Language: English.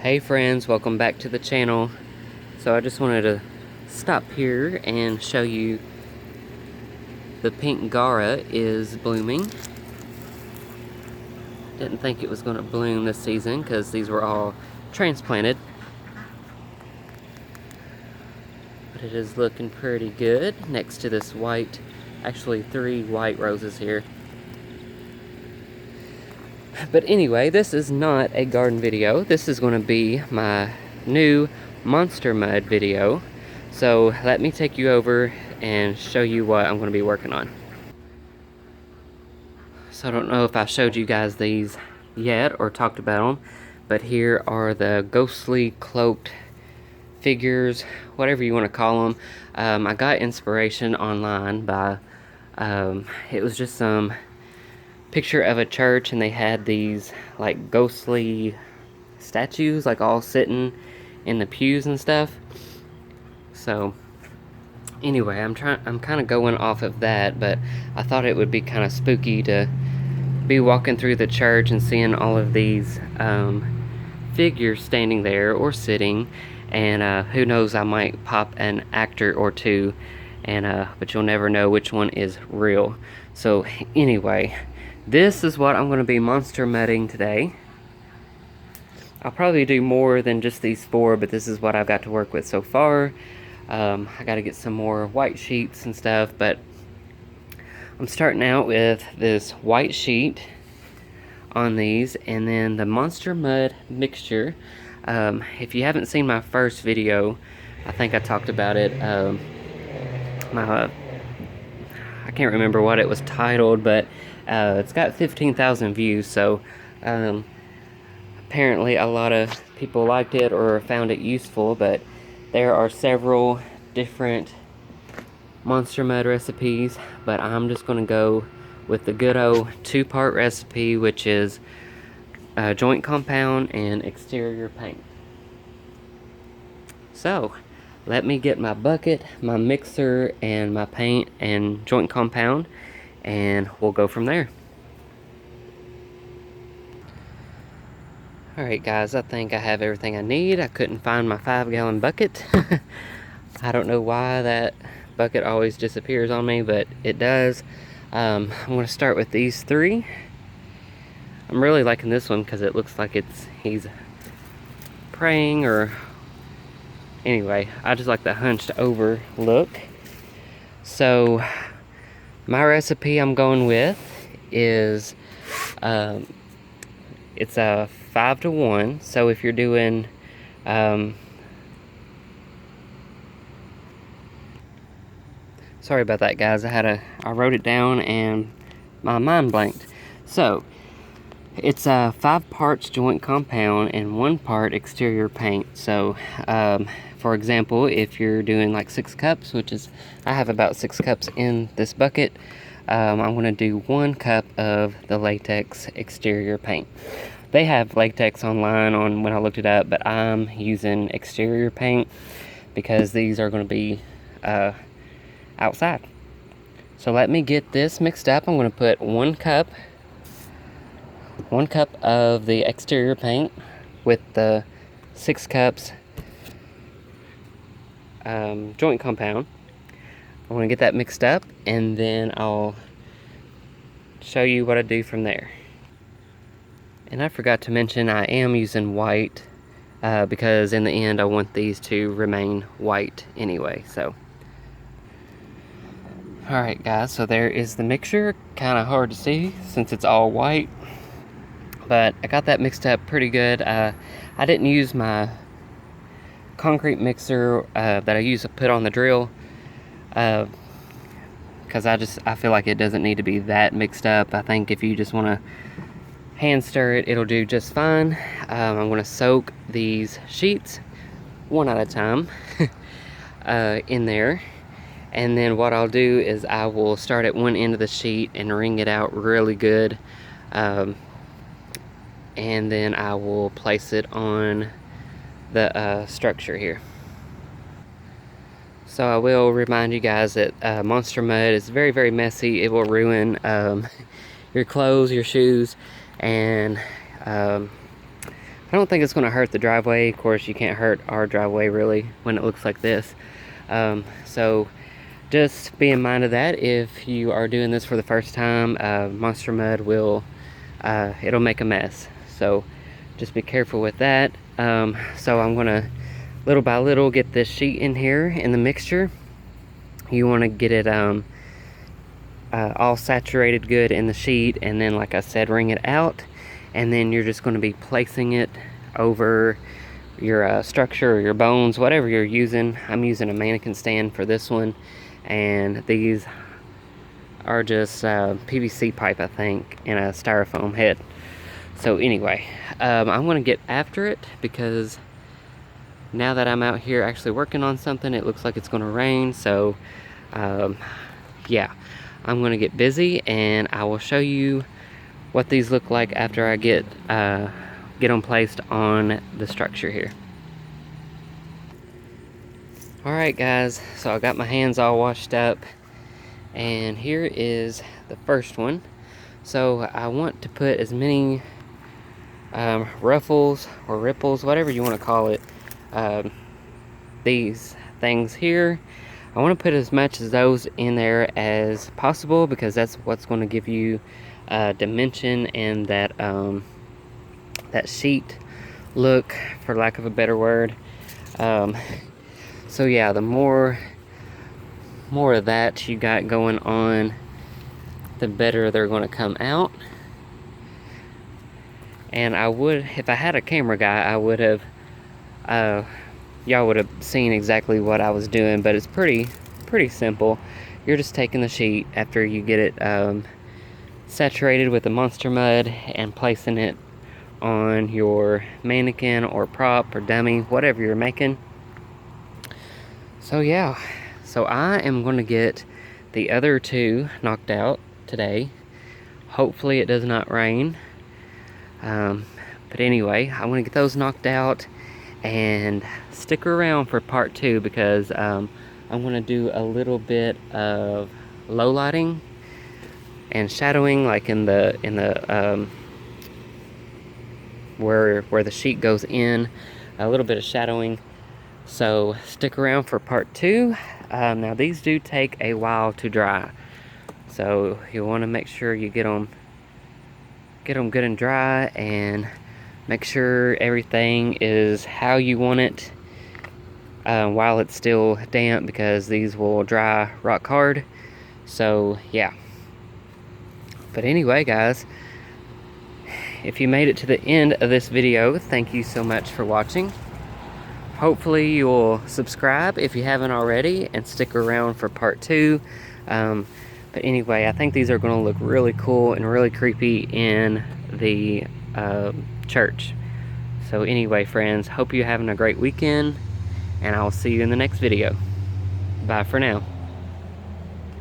Hey friends, welcome back to the channel. So I just wanted to stop here and show you the pink Gara is blooming. Didn't think it was going to bloom this season because these were all transplanted. But it is looking pretty good next to this white, actually 3 white roses here. But anyway, this is not a garden video. This is going to be my new monster mud video. So let me take you over and show you what I'm going to be working on. So I don't know if I showed you guys these yet or talked about them, but here are the ghostly cloaked figures, whatever you want to call them. I got inspiration online by, it was just some picture of a church, and they had these like ghostly statues like all sitting in the pews and stuff. So anyway, I'm kind of going off of that, but I thought it would be kind of spooky to be walking through the church and seeing all of these figures standing there or sitting, and who knows, I might pop an actor or two, and but you'll never know which one is real. So anyway, this is what I'm going to be monster mudding today. I'll probably do more than just these 4, but this is what I've got to work with so far. I got to get some more white sheets and stuff, but I'm starting out with this white sheet on these, and then the monster mud mixture. If you haven't seen my first video, I think I talked about it. I can't remember what it was titled, but it's got 15,000 views, so apparently a lot of people liked it or found it useful. But there are several different monster mud recipes, but I'm just going to go with the good old 2-part recipe, which is joint compound and exterior paint. So let me get my bucket, my mixer, and my paint and joint compound, and we'll go from there. Alright guys, I think I have everything I need. I couldn't find my 5-gallon bucket. I don't know why that bucket always disappears on me, but it does. I'm going to start with these 3. I'm really liking this one because it looks like he's praying, or anyway, I just like the hunched over look. So my recipe I'm going with is it's a 5-to-1. So if you're doing sorry about that guys, I wrote it down and my mind blanked. So it's 5 parts joint compound and 1 part exterior paint. So for example, if you're doing like 6 cups, which is, I have about 6 cups in this bucket, I'm going to do 1 cup of the latex exterior paint. They have latex online on when I looked it up, but I'm using exterior paint because these are going to be outside. So let me get this mixed up. I'm going to put 1 cup of the exterior paint with the 6 cups joint compound. I want to get that mixed up, and then I'll show you what I do from there. And I forgot to mention I am using white because in the end I want these to remain white anyway. So alright guys, so there is the mixture. Kind of hard to see since it's all white, but I got that mixed up pretty good. I didn't use my concrete mixer that I use to put on the drill because I feel like it doesn't need to be that mixed up. I think if you just want to hand stir it, it'll do just fine. I'm going to soak these sheets one at a time in there, and then what I'll do is I will start at one end of the sheet and wring it out really good, and then I will place it on the structure here. So I will remind you guys that monster mud is very, very messy. It will ruin your clothes, your shoes, and I don't think it's going to hurt the driveway. Of course, you can't hurt our driveway really when it looks like this. So just be in mind of that if you are doing this for the first time. Monster Mud will, it'll make a mess. So just be careful with that. So I'm going to, little by little, get this sheet in here in the mixture. You want to get it all saturated good in the sheet, and then, like I said, wring it out, and then you're just going to be placing it over your structure or your bones, whatever you're using. I'm using a mannequin stand for this one, and these are just PVC pipe, I think, in a styrofoam head. So anyway, I'm going to get after it, because now that I'm out here actually working on something, it looks like it's going to rain. So yeah, I'm going to get busy, and I will show you what these look like after I get them placed on the structure here. Alright guys, so I got my hands all washed up, and here is the first one. So I want to put as many ruffles or ripples, whatever you want to call it, these things here, I want to put as much of those in there as possible, because that's what's going to give you dimension and that that sheet look, for lack of a better word. So yeah, the more of that you got going on, the better they're going to come out. And I would, if I had a camera guy, I would have y'all would have seen exactly what I was doing, but it's pretty simple. You're just taking the sheet after you get it saturated with the Monster Mud and placing it on your mannequin or prop or dummy, whatever you're making. So yeah, so I am going to get the other two knocked out today. Hopefully it does not rain. But anyway, I'm going to get those knocked out, and stick around for part 2, because I'm going to do a little bit of low lighting and shadowing, like in the where the sheet goes in, a little bit of shadowing. So stick around for part 2. Now these do take a while to dry, so you want to make sure you get them good and dry, and make sure everything is how you want it while it's still damp, because these will dry rock hard. So yeah, but anyway guys, if you made it to the end of this video, thank you so much for watching. Hopefully you'll subscribe if you haven't already, and stick around for part 2. But anyway, I think these are going to look really cool and really creepy in the church. So anyway, friends, hope you're having a great weekend, and I'll see you in the next video. Bye for now.